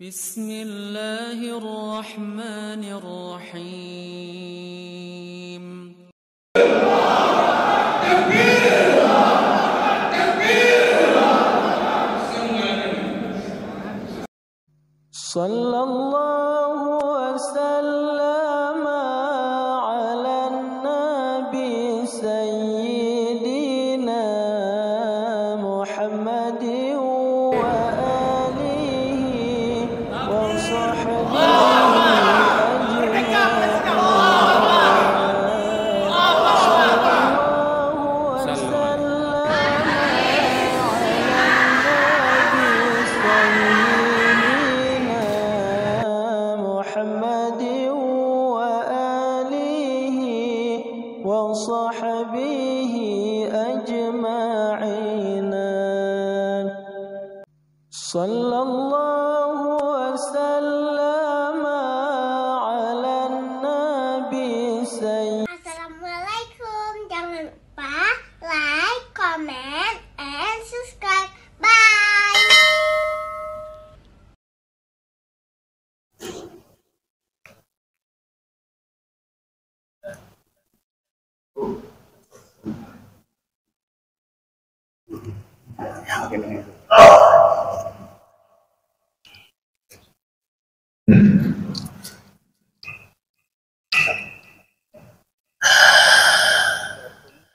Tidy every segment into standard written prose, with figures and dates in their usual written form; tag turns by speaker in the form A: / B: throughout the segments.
A: Bismillahirrahmanirrahim. Sallallahu wasallam ala nabi sayyidina Muhammadin wa alihi wa sahbihi وصحبه أجمعين صلى الله وسلم على النبي سيدنا.
B: Assalamualaikum, jangan lupa like, comment, and subscribe. Bye.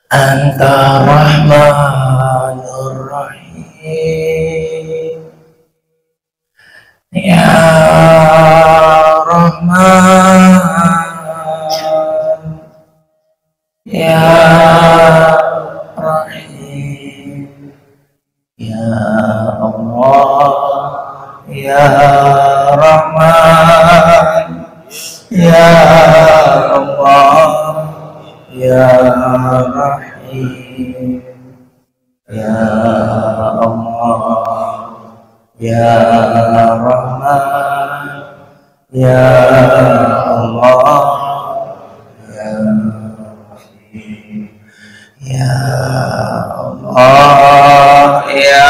C: Anta Rahmanur Rahim, Ya Rahman, Ya Rahim, Ya Allah, Ya Rahman, Ya Allah, Ya Rahim, Ya Allah, Ya Rahman, Ya Allah, Ya Rahim, Ya Allah, Ya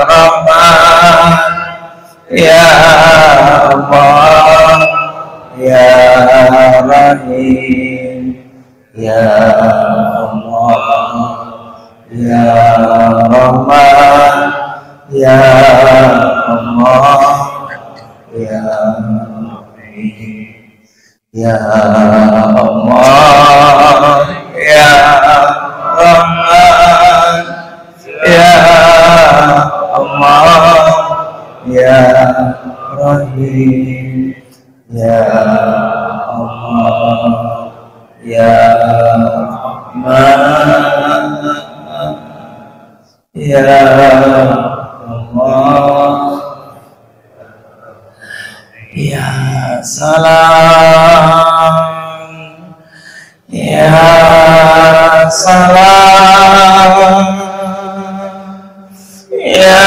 C: Rahman, Ya Allah, Ya Rahim, Ya Allah, Ya Rahman, Ya Allah, Ya Rahim, Ya Allah, Ya Rahman, Ya Allah, Ya Rahim, Ya Allah, Ya Rahman, Ya Allah, Ya Salam, Ya Salam, Ya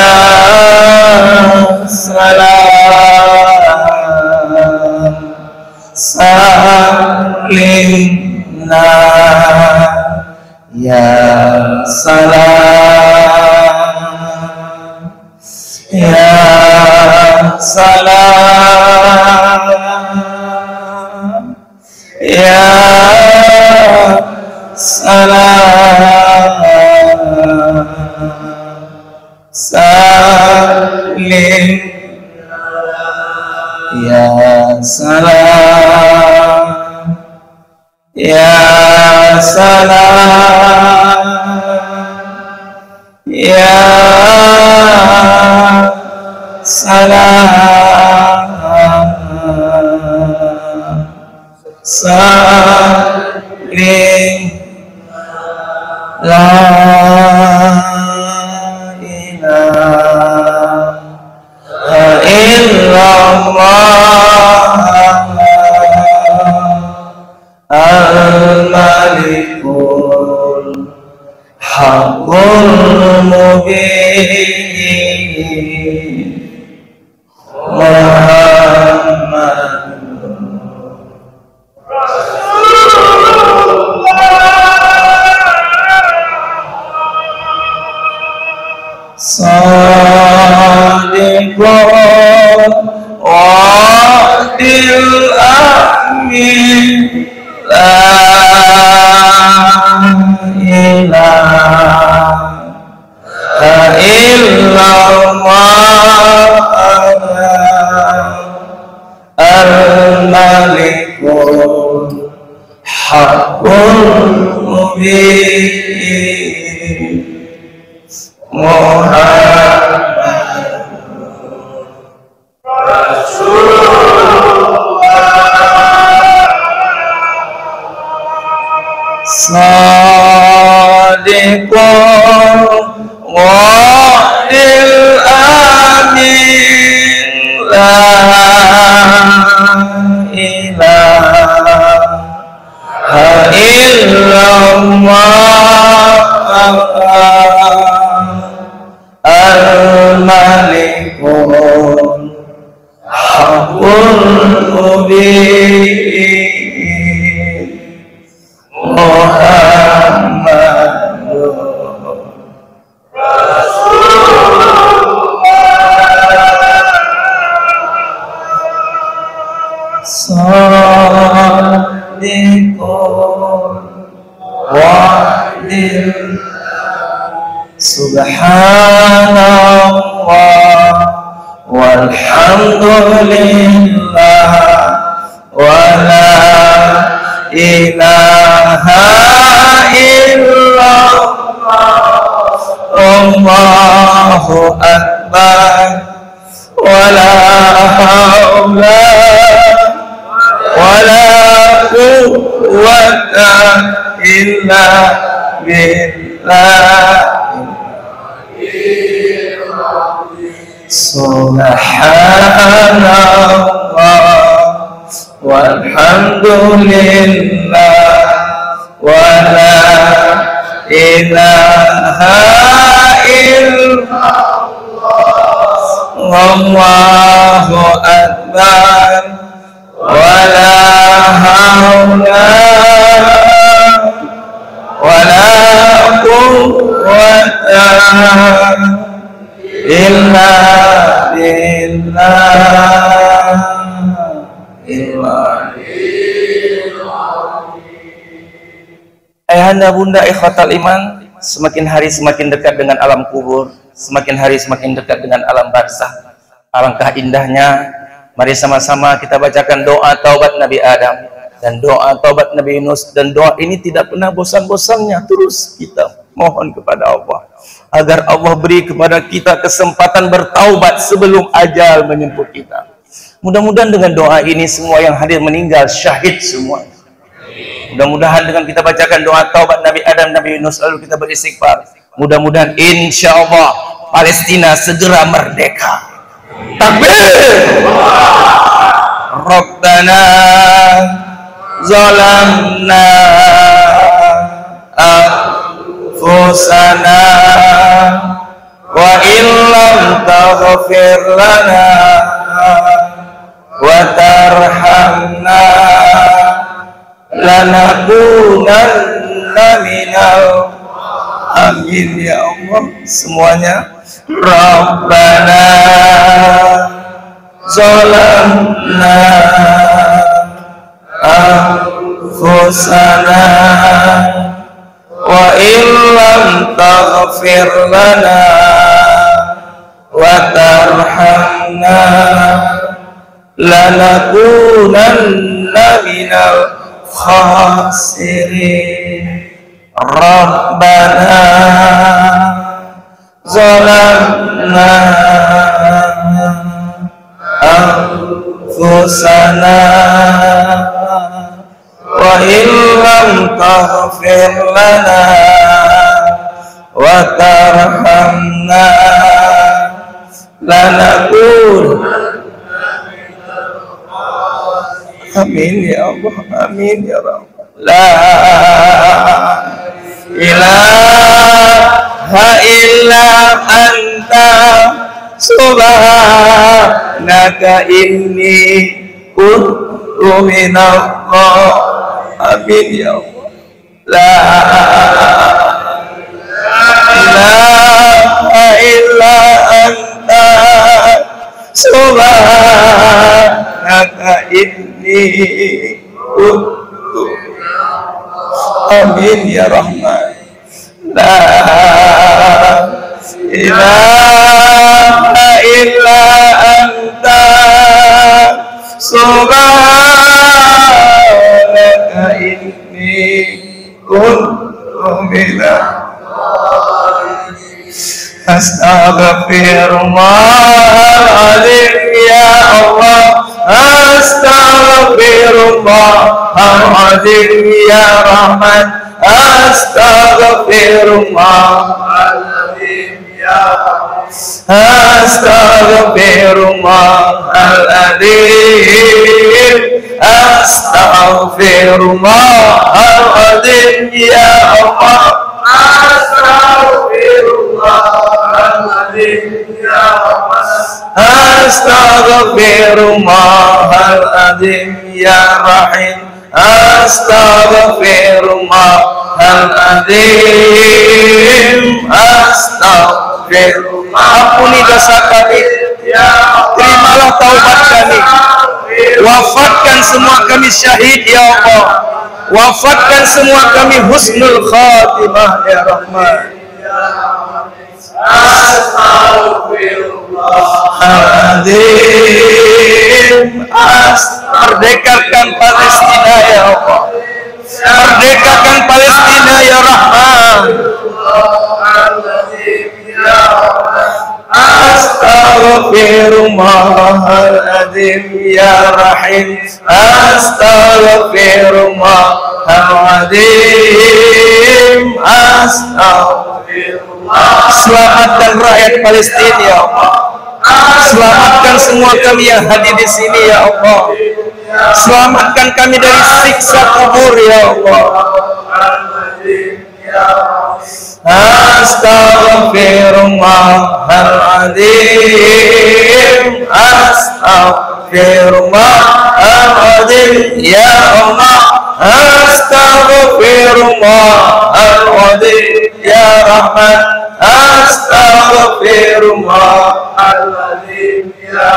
C: Salam, Salimna, Ya Salam, Ya Salam, Ya Salam, Salim, Ya Salam, Ya Salam, Ya Salam, Salim, La ilaha illallah, Al-Malikul Haqqul Mubin, Muhammadur wadil amin la ilaha illallah al-malikul haqqul mubin Muhammad Sadiqul wadil amin la ilaha illallah al-malikul haqqul mubin Muhammadur Sadiqul wadil Subhanallah walhamdulillah wala ilaha illallah Allahu akbar wala haula wala quwwata illa billah Subhanallah walhamdulillah wala ilaha illallah Allahu akbar wala haula wala quwwata illa billah. Ayahanda bunda ikhwatal iman, semakin hari semakin dekat dengan alam kubur, semakin hari semakin dekat dengan alam barzakh. Alangkah indahnya, mari sama-sama kita bacakan doa taubat Nabi Adam dan doa taubat Nabi Yunus, dan doa ini tidak pernah bosan-bosannya. Terus kita mohon kepada Allah agar Allah beri kepada kita kesempatan bertaubat sebelum ajal menjemput kita. Mudah-mudahan dengan doa ini semua yang hadir meninggal syahid semua. Mudah-mudahan dengan kita bacakan doa taubat Nabi Adam, Nabi Yunus, lalu kita beristighfar, mudah-mudahan insya Allah Palestina segera merdeka. Takbir. Rabbana zalamna anfusana wa illam taghfir lana wa tarhamna lanakunanna minal amin ya Allah semuanya. Rabbana zalamna anfusana wa illam taghfir lana wa tarhamna lanakunanna minal khasirin. Rabbana zalamna anfusana wa illam taghfir lana wa tarhamna lanakun. Amin ya Allah, amin ya Rabb. La ilaha illa anta subhanaka inni kuntu minadh amin ya Allah. La ilaha illa anta subhanaka inni kuntu. Amin ya Rahman. La ilaha illa anta subhanaka inni kuntu minal astaghfirullahaladzim ya Allah, astaghfirullahaladzim ya Rahman, astaghfirullahaladzim ya astaghfirullahaladzim, astaghfirullahaladzim ya Allah, astaghfirullahaladzim ya Allah, astaghfirullahaladzim ya Rahim, astaghfirullahaladzim, astaghfirullah. Ampuni dosa kami, terimalah taubat kami, wafatkan semua kami syahid ya Allah, wafatkan semua kami husnul khatimah ya Rahman. Astaghfirullahaladzim, merdekakan Palestina ya Allah, merdekakan Palestina ya Rahman. Astaghfirullahaladzim ya Rahim, astaghfirullahaladzim, astaghfirullah. Selamatkan rakyat Palestina ya Allah, selamatkan semua kami yang hadir di sini ya Allah, selamatkan kami dari siksa kubur ya Allah. Astaghfirullahaladzim, astaghfirullahaladzim ya Allah, astaghfirullahaladzim ya Rahman, astaghfirullahaladzim ya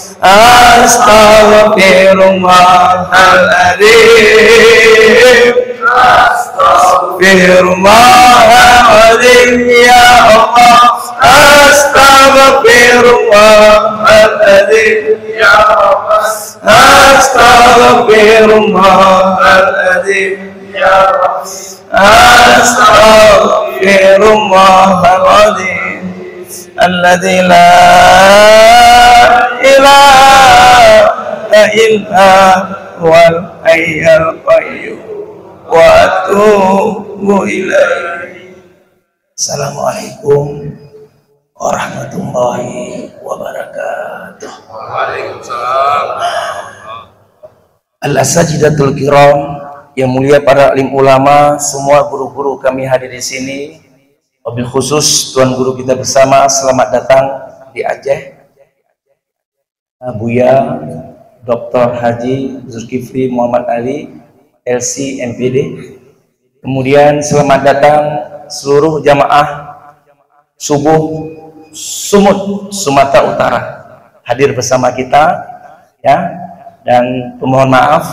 C: astaghfirullahaladzim, astaghfirullahaladzim ya Allah, astaghfirullahaladzim ya Allah, astaghfirullahaladzim ya astaghfirullahaladzim, alladzi la ilaha illa huwal hayyul qayyum wa atubu ilaihi. Assalamualaikum warahmatullahi wabarakatuh.
D: Waalaikumsalam.
C: Al-Asajidatul Kiram, yang mulia para alim ulama, semua guru-guru kami hadir di sini. Wabil khusus tuan guru kita bersama, selamat datang di Aceh, Buya Dr. Haji Zulkifli Muhammad Ali, LC MPD. Kemudian selamat datang seluruh jamaah subuh Sumut Sumatera Utara hadir bersama kita ya, dan pemohon maaf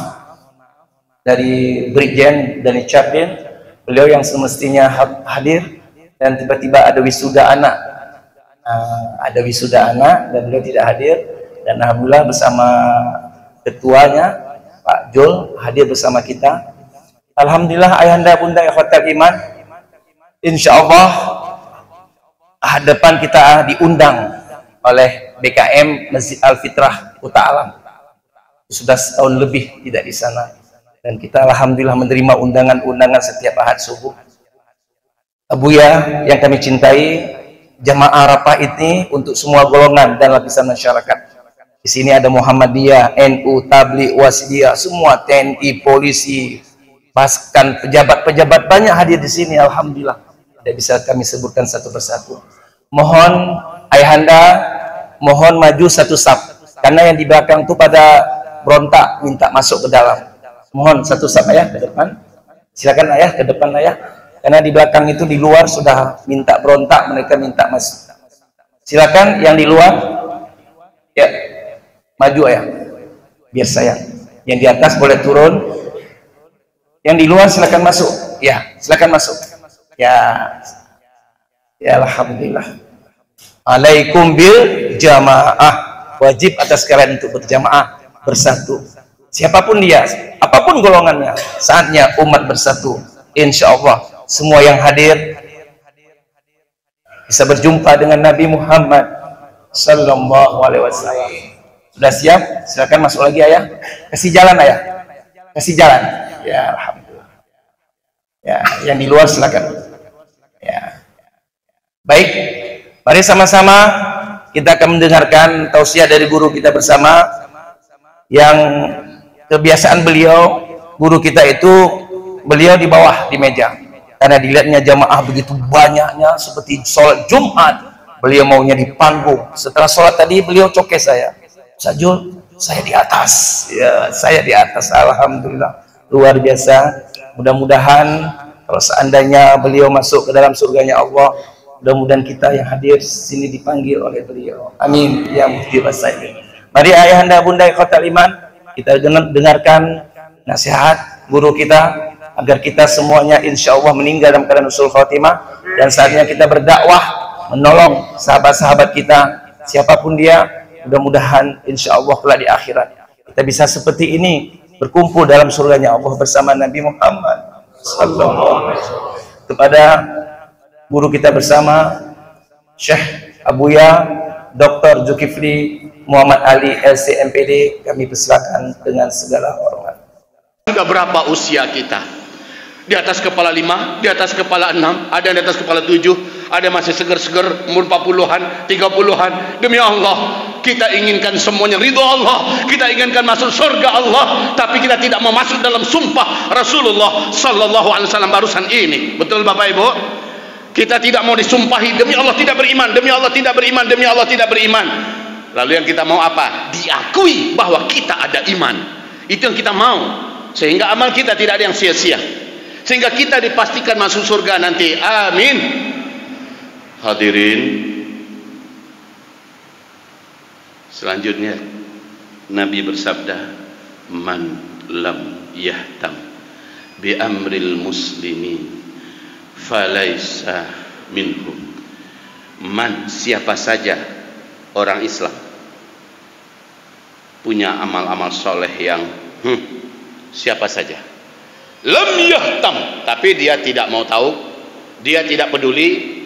C: dari Brigjen dan Captain, beliau yang semestinya hadir dan tiba-tiba ada wisuda anak, dan beliau tidak hadir, dan alhamdulillah bersama ketuanya Pak Jul hadir bersama kita. Alhamdulillah ayahanda bunda ikhwatal iman, insyaallah hadapan kita diundang oleh BKM Masjid Al-Fitrah Kuta Alam. Sudah setahun lebih tidak di sana, dan kita alhamdulillah menerima undangan-undangan setiap ahad subuh. Abuya yang kami cintai, jamaah Arafah ini untuk semua golongan dan lapisan masyarakat. Di sini ada Muhammadiyah, NU, Tabligh, Wasidiyah, semua TNI, polisi, bahkan pejabat-pejabat banyak hadir di sini. Alhamdulillah, tidak bisa kami sebutkan satu persatu. Mohon ayahanda, mohon maju satu saf, karena yang di belakang itu pada berontak minta masuk ke dalam. Mohon satu saf ayah ke depan. Silakan ayah ke depan ayah, karena di belakang itu di luar sudah minta berontak, mereka minta masuk. Silakan yang di luar. Ya, maju ayah. Biar saya. Yang di atas boleh turun. Yang di luar silakan masuk. Ya, silakan masuk. Ya. Ya, alhamdulillah. Alaikum bil jamaah. Wajib atas kalian untuk berjamaah, bersatu. Siapapun dia, apapun golongannya, saatnya umat bersatu. Insya Allah semua yang hadir bisa berjumpa dengan Nabi Muhammad Sallallahu Alaihi Wasallam. Sudah siap? Silakan masuk lagi ayah. Kasih jalan ayah. Kasih jalan. Ya, alhamdulillah. Ya, yang di luar silakan. Ya. Baik, mari sama-sama kita akan mendengarkan tausiah dari guru kita bersama, yang kebiasaan beliau, guru kita itu beliau di bawah di meja, karena dilihatnya jamaah begitu banyaknya seperti sholat Jumat, beliau maunya di panggung. Setelah sholat tadi beliau coke saya, Sajul, saya di atas. Ya, saya di atas. Alhamdulillah, luar biasa. Mudah-mudahan kalau seandainya beliau masuk ke dalam surganya Allah, mudah-mudahan kita yang hadir sini dipanggil oleh beliau. Amin ya mufti wasail. Mari ayahanda bunda ikhwatal iman, kita dengarkan nasihat guru kita agar kita semuanya insya Allah meninggal dalam keadaan husnul khotimah, dan saatnya kita berdakwah menolong sahabat-sahabat kita siapapun dia. Mudah-mudahan insya Allah kelak di akhirat kita bisa seperti ini, berkumpul dalam surganya Allah bersama Nabi Muhammad sallallahu alaihi wasallam. Kepada guru kita bersama Syekh Abuya Dr. Zulkifli Muhammad Ali LC MPD, kami persilakan dengan segala hormat.
E: Enggak berapa usia kita, di atas kepala 5, di atas kepala 6, ada di atas kepala 7, ada masih seger-seger umur 40-an, 30-an. Demi Allah, kita inginkan semuanya ridho Allah, kita inginkan masuk surga Allah, tapi kita tidak mau masuk dalam sumpah Rasulullah Sallallahu Alaihi Wasallam barusan ini. Betul Bapak Ibu? Kita tidak mau disumpahi demi Allah tidak beriman, demi Allah tidak beriman, demi Allah tidak beriman. Lalu yang kita mau apa? Diakui bahwa kita ada iman. Itu yang kita mau, sehingga amal kita tidak ada yang sia-sia, sehingga kita dipastikan masuk surga nanti. Amin. Hadirin, selanjutnya Nabi bersabda, man lam yahtam bi amril muslimin falaisa minhum. Man, siapa saja orang Islam punya amal-amal soleh yang siapa saja lam yahtam, tapi dia tidak mau tahu, dia tidak peduli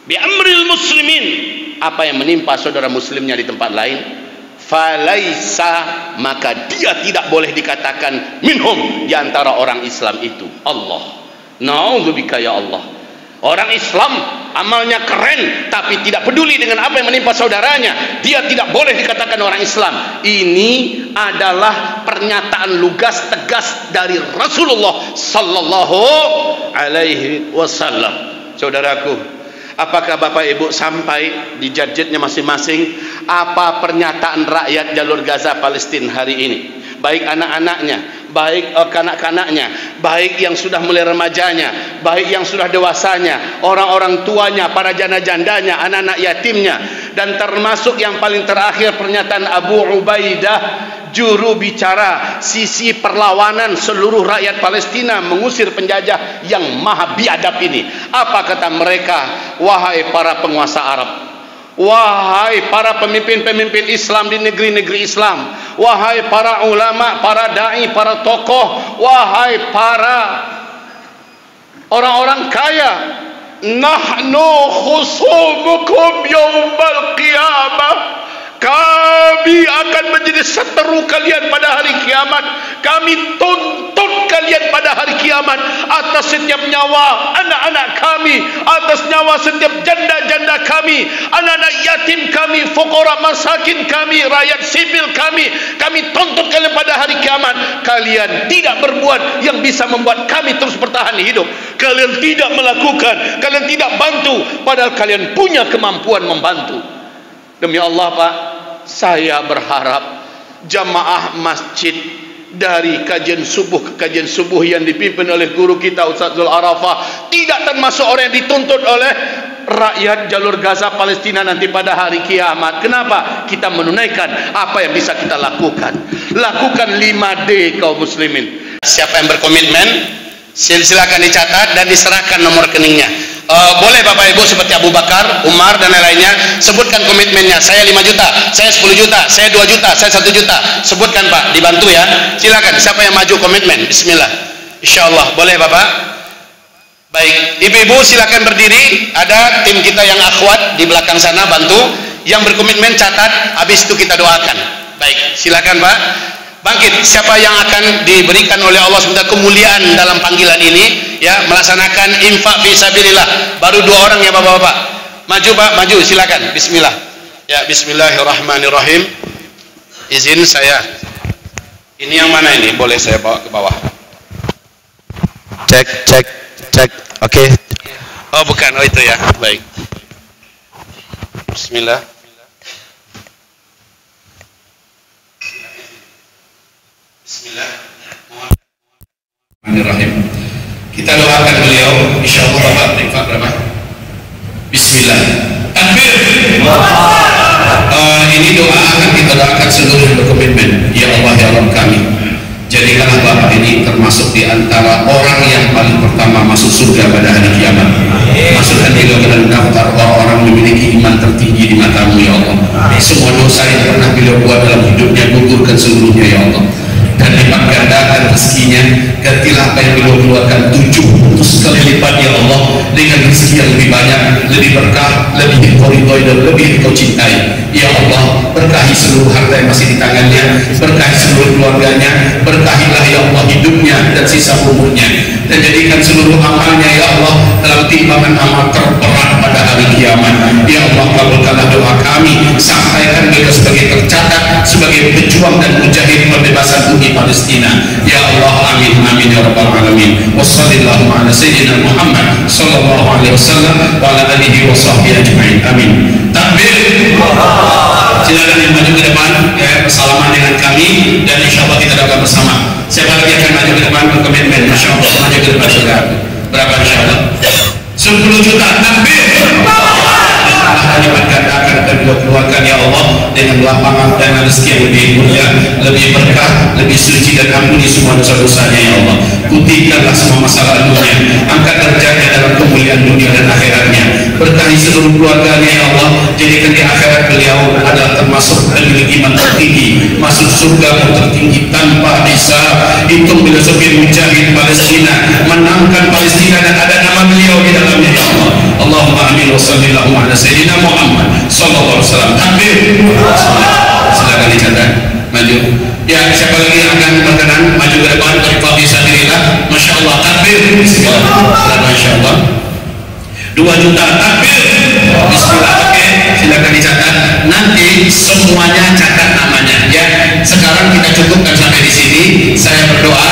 E: bi amril muslimin, apa yang menimpa saudara muslimnya di tempat lain, falaisa, maka dia tidak boleh dikatakan minhum, di antara orang Islam itu. Allah, na'udzubika ya Allah. Orang Islam amalnya keren tapi tidak peduli dengan apa yang menimpa saudaranya, dia tidak boleh dikatakan orang Islam. Ini adalah pernyataan lugas tegas dari Rasulullah Sallallahu Alaihi Wasallam. Saudaraku, apakah Bapak Ibu sampai di gadgetnya masing-masing apa pernyataan rakyat jalur Gaza Palestina hari ini? Baik anak-anaknya, baik kanak-kanaknya, baik yang sudah mulai remajanya, baik yang sudah dewasanya, orang-orang tuanya, para janda-jandanya, anak-anak yatimnya, dan termasuk yang paling terakhir pernyataan Abu Ubaidah, juru bicara sisi perlawanan seluruh rakyat Palestina mengusir penjajah yang maha biadab ini. Apa kata mereka? Wahai para penguasa Arab, wahai para pemimpin-pemimpin Islam di negeri-negeri Islam, wahai para ulama, para dai, para tokoh, wahai para orang-orang kaya, nahnu khusumukum yaumal qiyamah, kami akan menjadi seteru kalian pada hari kiamat. Kami tuntut kalian pada hari kiamat atas setiap nyawa anak-anak kami, atas nyawa setiap janda-janda kami, anak-anak yatim kami, fuqara masakin kami, rakyat sipil kami. Kami tuntut kalian pada hari kiamat. Kalian tidak berbuat yang bisa membuat kami terus bertahan hidup. Kalian tidak melakukan, kalian tidak bantu, padahal kalian punya kemampuan membantu. Demi Allah Pak, saya berharap jamaah masjid dari kajian subuh ke kajian subuh yang dipimpin oleh guru kita Ustaz Zul Arafah tidak termasuk orang yang dituntut oleh rakyat jalur Gaza Palestina nanti pada hari kiamat. Kenapa? Kita menunaikan apa yang bisa kita lakukan. Lakukan 5D kaum muslimin. Siapa yang berkomitmen, silakan dicatat dan diserahkan nomor rekeningnya. Boleh Bapak Ibu seperti Abu Bakar, Umar dan lain-lainnya, sebutkan komitmennya. Saya 5 juta, saya 10 juta, saya 2 juta, saya 1 juta. Sebutkan Pak, dibantu ya. Silakan, siapa yang maju komitmen? Bismillah. Insyaallah, boleh Bapak? Baik, ibu-ibu silakan berdiri. Ada tim kita yang akhwat di belakang sana bantu. Yang berkomitmen catat, habis itu kita doakan. Baik, silakan Pak. Bangkit, siapa yang akan diberikan oleh Allah SWT kemuliaan dalam panggilan ini, ya, melaksanakan infak fi sabilillah. Baru 2 orang ya Bapak-bapak. Maju Pak, maju, silakan. Bismillah. Ya, bismillahirrahmanirrahim. Izin saya. Ini yang mana ini? Boleh saya bawa ke bawah. Cek. Oke. Oh, bukan. Oh, itu ya. Baik. Bismillah. Bismillahirrahmanirrahim. Kita doakan beliau, insyaallah Bapak infak berapa? Bismillah. Takbir. Ini doa akan kita doakan seluruh berkomitmen. Ya Allah ya Rabb kami, jadikanlah Bapak ini termasuk di antara orang yang paling pertama masuk surga pada hari kiamat. Masukkan beliau ke dalam daftar orang-orang memiliki iman tertinggi di matamu ya Allah. Semua dosa yang pernah beliau buat dalam hidupnya gugurkan seluruhnya ya Allah. Dan lipat gandakan rezekinya, gantilah apa yang beliau keluarkan 700 kali lipat ya Allah, dengan rezeki yang lebih banyak, lebih berkah, lebih engkau ridhoi dan lebih engkau cintai ya Allah. Berkahi seluruh harta yang masih di tangannya, berkahi seluruh keluarganya, berkahilah ya Allah hidupnya dan sisa umurnya, dan jadikan seluruh amalnya ya Allah dalam timbangan amal terberat pada hari kiamat ya Allah. Kabulkanlah doa kami, sampaikan beliau sebagai tercatat sebagai pejuang dan mujahid pembebasan bumi Palestina ya Allah. Amin amin ya rabbal alamin. Wassallallahu ala sayyidina Muhammad sallallahu alaihi wasallam wa ala alihi wa sahbihi ajma'in. Amin. Takbir. Silakan yang maju ke depan ya, bersalaman dengan kami dan insyaallah kita doakan bersama. Siapa lagi akan maju ke depan berkomitmen? Masyaallah, maju ke depan saudara. Berapa insyaallah? 10 juta. Takbir. Lipat gandakan dan beliau keluarkan ya Allah dengan lapangan dan rezeki yang lebih mulia, lebih berkah, lebih suci, dan ampuni semua dosa-dosanya ya Allah. Putihkanlah semua masalah lalunya, angkat derajatnya dalam kemuliaan dunia dan akhiratnya, berkahi seluruh keluarganya ya Allah. Jadikan di akhirat beliau adalah termasuk ahli iman tertinggi, masuk surga tertinggi tanpa hisab. Hitung bila sopir mujahid Palestina, menangkan Palestina dan ada nama beliau di dalamnya ya Allah. Allahumma amin wa sallallahu ala sayyidina Muhammad sallallahu alaihi wasallam. Takbir. Silakan dicatat. Maju. Ya, siapa lagi yang akan berkenan maju ke depan berinfak fi sabilillah? Masyaallah. Takbir. Bismillah. Masyaallah. 2 juta. Takbir. Bismillah. Oke, silakan dicatat. Nanti semuanya catat namanya ya. Sekarang kita cukupkan sampai di sini. Saya berdoa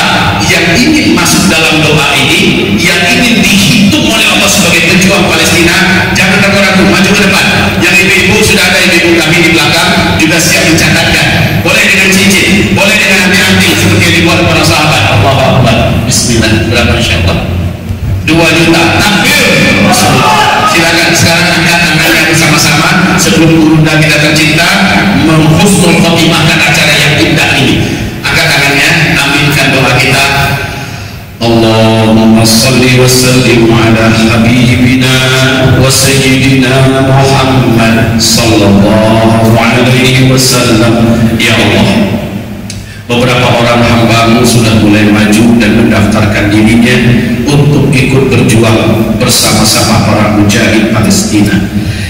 E: yang ingin masuk dalam doa ini, yang ingin dihitung oleh Allah sebagai pejuang Palestina, jangan ragu-ragu, maju ke depan. Yang ibu-ibu, sudah ada ibu-ibu kami di belakang juga siap mencatatkan. Boleh dengan cincin, boleh dengan anting-anting seperti yang dibuat para sahabat. Allahu Akbar. Bismillah. Berapa insyaallah? 2 juta. Takbir. Silakan sekarang angkat tangannya bersama-sama sebelum Bunda kita tercinta menghusnul khotimahkan acara yang indah ini. Angkat tangannya, aminkan doa kita. Allahumma salli wa sallim ala habibina wa sayyidina Muhammad sallallahu alaihi wasallam. Ya Allah, beberapa orang hambamu sudah mulai maju dan mendaftarkan dirinya untuk ikut berjuang bersama-sama para mujahid Palestina.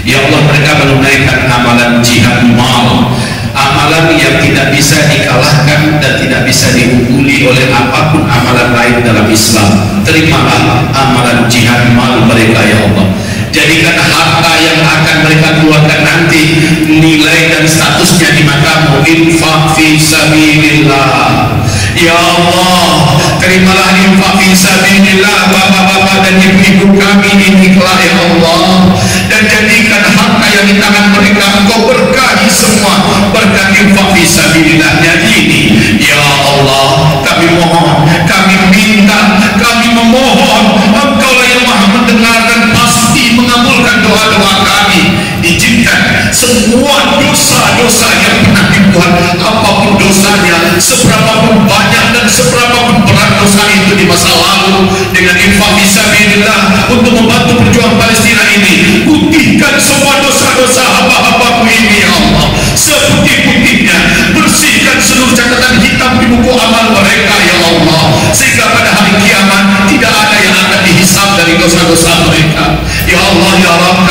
E: Ya Allah, mereka menunaikan amalan jihad mal, amalan yang tidak bisa dikalahkan dan tidak bisa diungguli oleh apapun amalan lain dalam Islam. Terimalah amalan jihad mal mereka ya Allah. Jadikan harta yang akan mereka keluarkan nanti nilai dan statusnya di matamu infak fi sabilillah. Ya Allah, terimalah infak fi sabilillah bapak-bapak dan ibu-ibu kami ini kelak ya Allah, dan jadikan harta yang di tangan mereka Engkau berkahi semua berkat infak fi sabilillahnya ini ya Allah. Kami mohon, kami minta, kami memohon, Engkau lah yang Maha mendengar dan pasti mengabulkan doa Tuhan, apapun dosanya, seberapapun banyak dan seberapapun berat dosa itu di masa lalu, dengan infak fisabilillah untuk membantu perjuangan Palestina ini, putihkan semua dosa-dosa hamba-hambaku ini ya Allah, seputih-putihnya, bersihkan seluruh catatan hitam di buku amal mereka ya Allah, sehingga pada hari kiamat tidak ada yang akan dihisab dari dosa-dosa mereka ya Allah ya Rabb.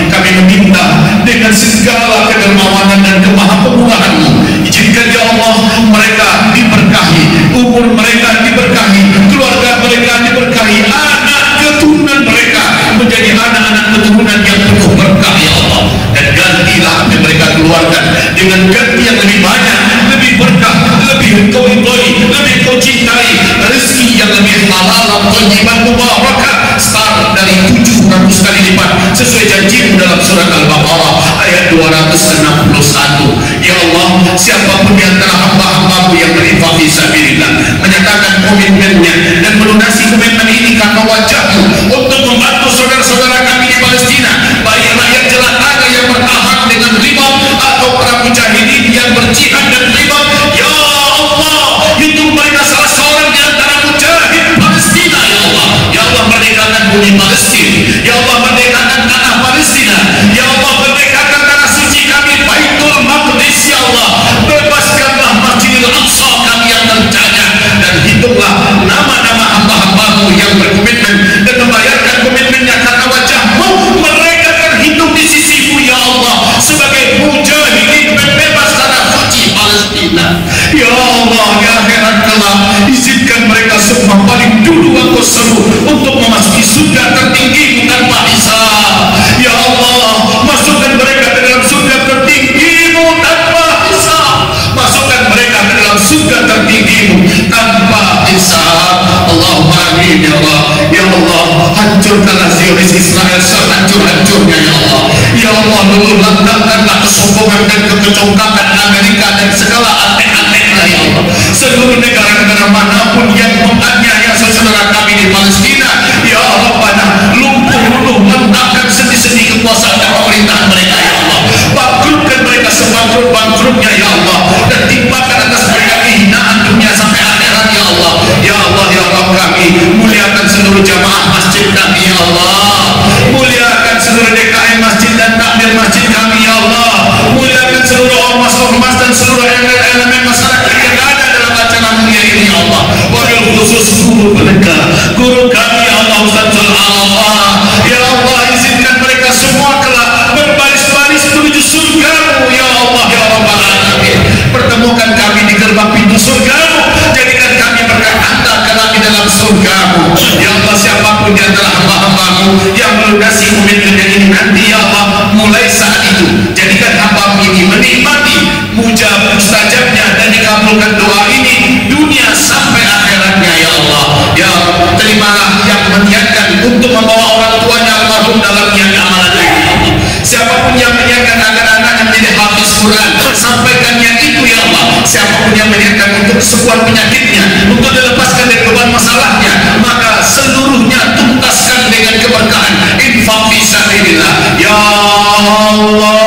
E: Kami meminta dengan segala kedermawanan dan kemahamurahan-Mu, izinkan ya Allah mereka diberkahi, umur mereka diberkahi, keluarga mereka diberkahi, anak keturunan mereka menjadi anak-anak keturunan yang penuh berkah ya Allah, dan gantilah apa yang mereka keluarkan dengan ganti yang lebih banyak, lebih berkah, lebih Engkau ridhoi, lebih Engkau cintai, rezeki yang lebih halal, thayyiban, mubarakah, start dari 700 kali lipat sesuai janji-Mu dalam surat Al-Baqarah ayat 261. Ya Allah, siapapun di antara hamba-hamba-Mu yang berinfak fisabilillah, menyatakan komitmennya dan melunasi komitmen ini karena wajah-Mu untuk membantu saudara-saudara kami di Palestina, baik rakyat jelata yang bertahan dengan riba atau para mujahidin yang berjihad dan riba. Ya Allah, itu mereka salah seorang di antara mujahid Palestina ya Allah. Ya Allah, merdekakan bumi Palestina, ya Allah merdekakan tanah Palestina, ya Allah merdekakan tanah suci kami Baitul Maqdis ya Allah, bebaskanlah Masjidil Aqsa kami yang terjaga, dan hitunglah nama-nama hamba-hamba-Mu yang berkomitmen dan membayarkan komitmennya karena wajah-Mu, mereka terhitung di sisi-Mu ya Allah sebagai mujahidin pembebas tanah suci Palestina ya Allah. Ya akhirat kelak, izinkan mereka semua paling dulu Engkau seru untuk memasuki surga tertinggi tanpa hisab ya Allah. Masukkan mereka ke dalam surga tertinggi-Mu tanpa hisab, masukkan mereka ke dalam surga tertinggi-Mu tanpa hisab. Allahumma amin ya Allah. Ya Allah, hancurkanlah Zionis Israel sehancur-hancurnya ya Allah. Ya Allah, luluh lantakkanlah kesombongan dan kekecongkakan Amerika dan segala antek-anteknya ya Allah. Seluruh negara-negara manapun yang menganiaya saudara kami di Palestina ya Rabbana, lumpuh-luluh lantakkan sendi-sendi kekuasaan dan pemerintahan mereka ya Allah, bangkrutkan mereka sebangkrut-bangkrutnya ya Allah, dan timpakan atas mereka kehinaan dunia sampai akhirat ya Allah. Ya Allah ya Rabb, kami muliakan seluruh jamaah masjid kami ya Allah, muliakan seluruh DKM masjid dan takmir masjid kami ya Allah, muliakan seluruh ormas-ormas dan seluruh elemen masyarakat yang ada dalam acara mulia ini ya Allah. Wabil khusus guru mereka, guru kami ya Allah, Ustaz Al-Arafah ya Allah, izinkan mereka semua kelak berbaris-baris menuju surga-Mu ya Allah ya Rabbal Alamin. Pertemukan kami di gerbang pintu surga-Mu, jadikan kami berkata kelak di dalam surga-Mu ya Allah. Siapapun di antara hamba-hamba-Mu yang melunasi komitmennya ini nanti ya Allah, mulai saat itu jadikan hamba-Mu ini menikmati mustajabnya dan dikabulkan doa ini dunia sampai akhiratnya ya Allah. Ya terimalah yang meniatkan untuk membawa orang tuanya almarhum dalam niat amalan ini ya Allah. Siapapun yang meniatkan agar anaknya menjadi hafiz Quran, sampaikan niat itu ya Allah. Siapapun yang meniatkan untuk kesembuhan penyakitnya, untuk dilepaskan dari beban masalahnya, maka seluruhnya tuntaskan dengan keberkahan infak fisabilillah ya Allah.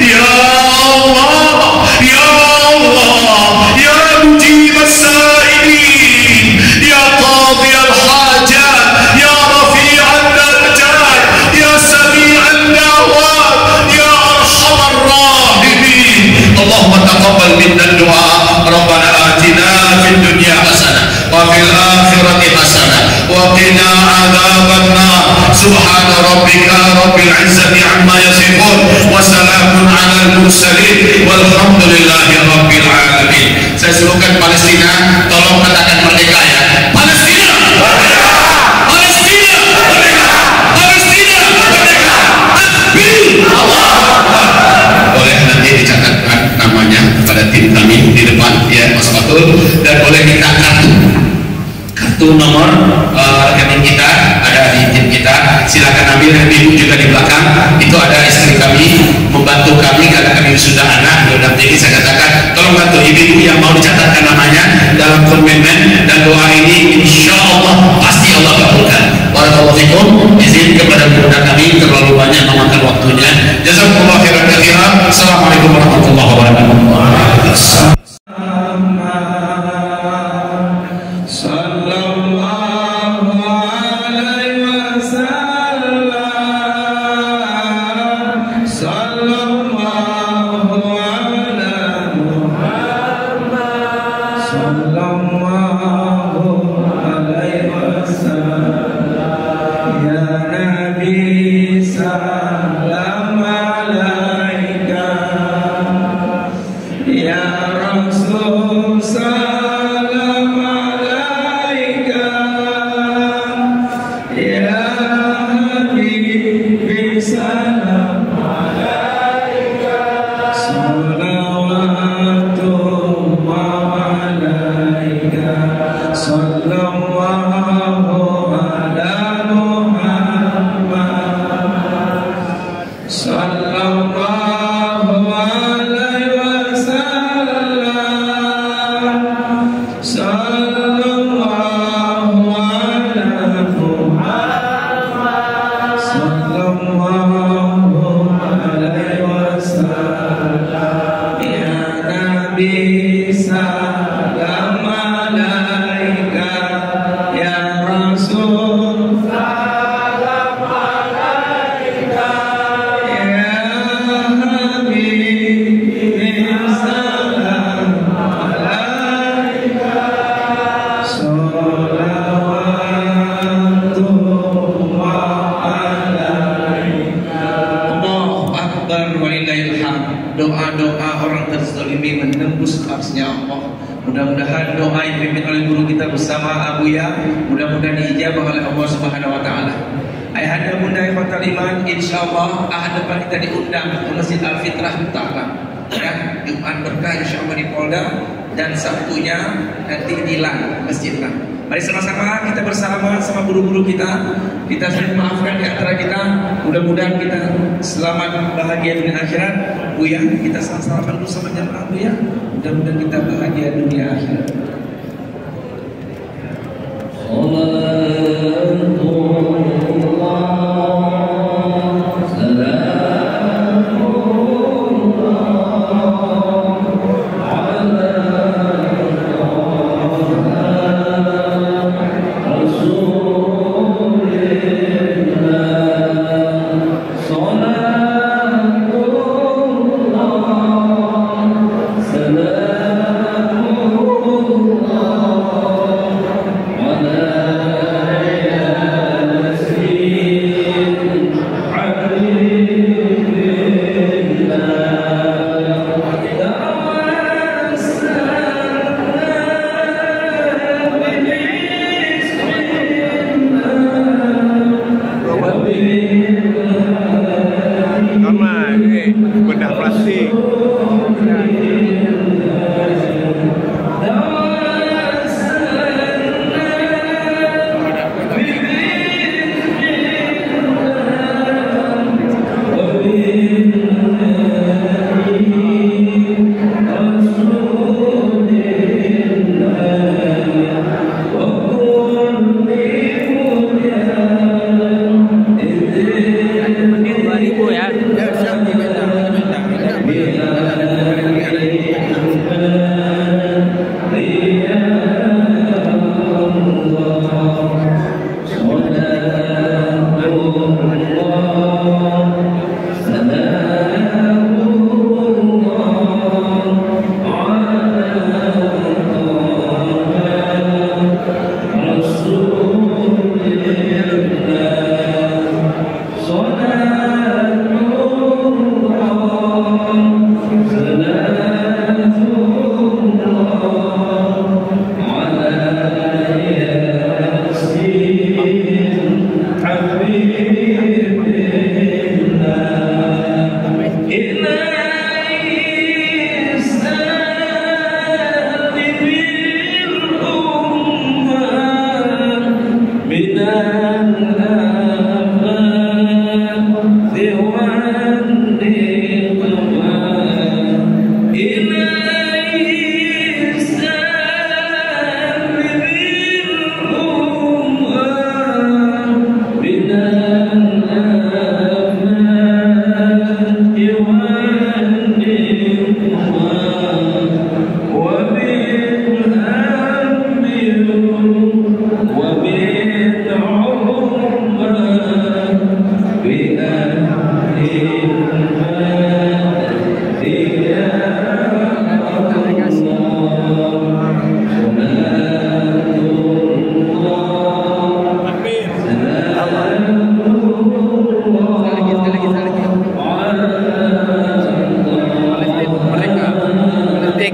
E: Ya Allah, ya Allah, ya mujib as-sa'ilin, ya qadi al-hajat, ya rafi' ad-darajat, ya sami' ad-da'wat, ya arhamar rahimin. Allahumma taqabbal minna ad-du'a. Rabbana atina fid dunya hasanah wa fil akhirati hasanah wa qina adzaban nar. Subhana rabbika rabbil izzati amma yasifun wa salamun alal mursalin walhamdulillahi rabbil alamin. Saya serukan Palestina, tolong katakan merdeka ya. Palestina merdeka, Palestina merdeka, Palestina merdeka. Takbir, Allahu Akbar. Boleh nanti dicatatkan namanya pada tim kami di depan ya Mas Fatul, dan boleh minta kartu nomor rekening kita ada di tim kita. Silakan ambil, dan ibu juga di belakang itu ada istri kami membantu kami karena kami sudah anak. Jadi saya katakan tolong membantu ibu yang mau dicatatkan namanya dalam komitmen, dan doa ini insya Allah pasti Allah kabulkan. Barakallahu fikum. Izin kepada bunda kami terlalu banyak memakan waktunya. Jazakumullah khairan katsiran. Assalamualaikum warahmatullahi wabarakatuh. Doa-doa orang terzalimi menembus arsy Allah. Mudah-mudahan doa yang dipimpin oleh guru kita bersama Abu Ya mudah-mudahan diijabah oleh Allah Subhanahu wa taala. Ayahanda bunda yang fatal iman, insyaallah ahad depan kita diundang ke Masjid Al-Fitrah Utara. Ya, Jumat berkah insyaallah di Polda, dan Sabtunya nanti di LAN Masjid LAN. Mari sama-sama kita bersama sama guru-guru kita saling memaafkan di antara kita. Mudah-mudahan kita selamat bahagia dunia akhirat. Bu ya, kita sama-sama dulu sama jamaah Bu ya. Mudah-mudahan kita bahagia dunia akhirat.
F: Salam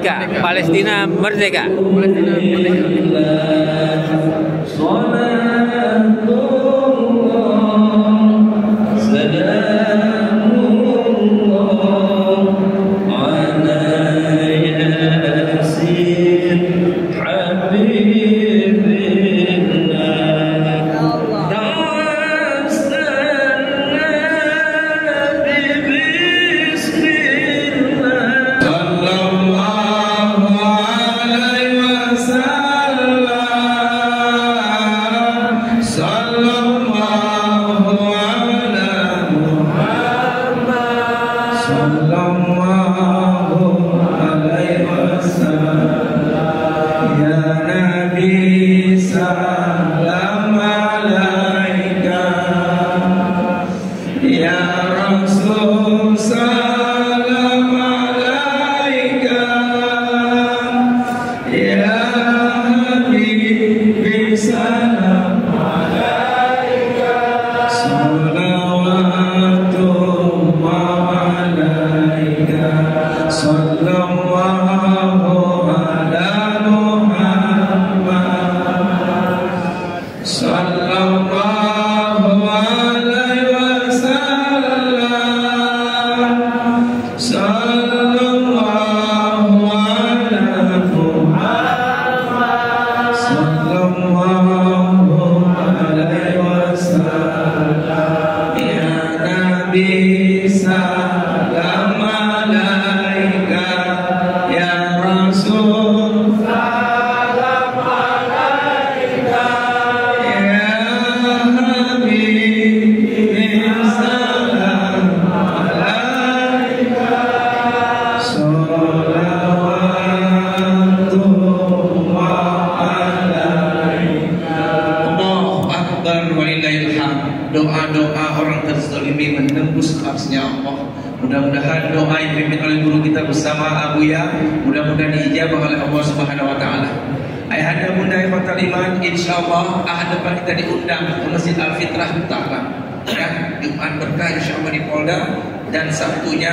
F: merdeka, Palestina merdeka.
C: Doa-doa orang terzalimi menembus arsy-Nya Allah. Mudah-mudahan doa yang dipimpin oleh guru kita bersama Abuya mudah-mudahan diijabah oleh Allah Subhanahu wa taala. Ayahanda Bunda Ikhwatal Iman, insyaallah ahad depan kita diundang ke Masjid Al-Fitrah Utara. Ya, Jumat berkah insyaallah di Polda dan Sabtunya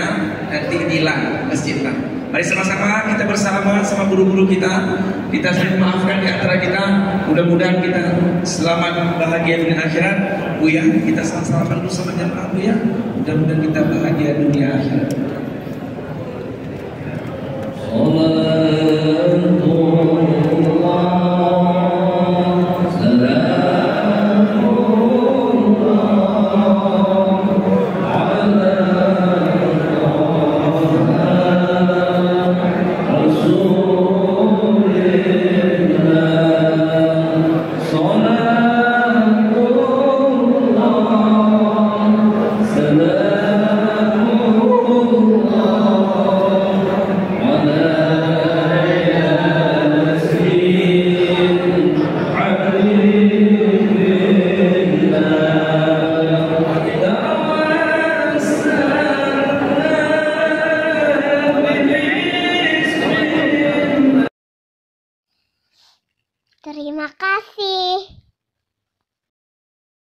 C: nanti di LAN masjidnya. Mari sama-sama kita bersama sama guru-guru kita saling memaafkan di antara kita. Mudah-mudahan kita selamat bahagia dunia akhirat. Buya, kita sama-sama dulu sama jamaah Buya. Mudah-mudahan kita bahagia dunia akhirat.
B: Terima kasih.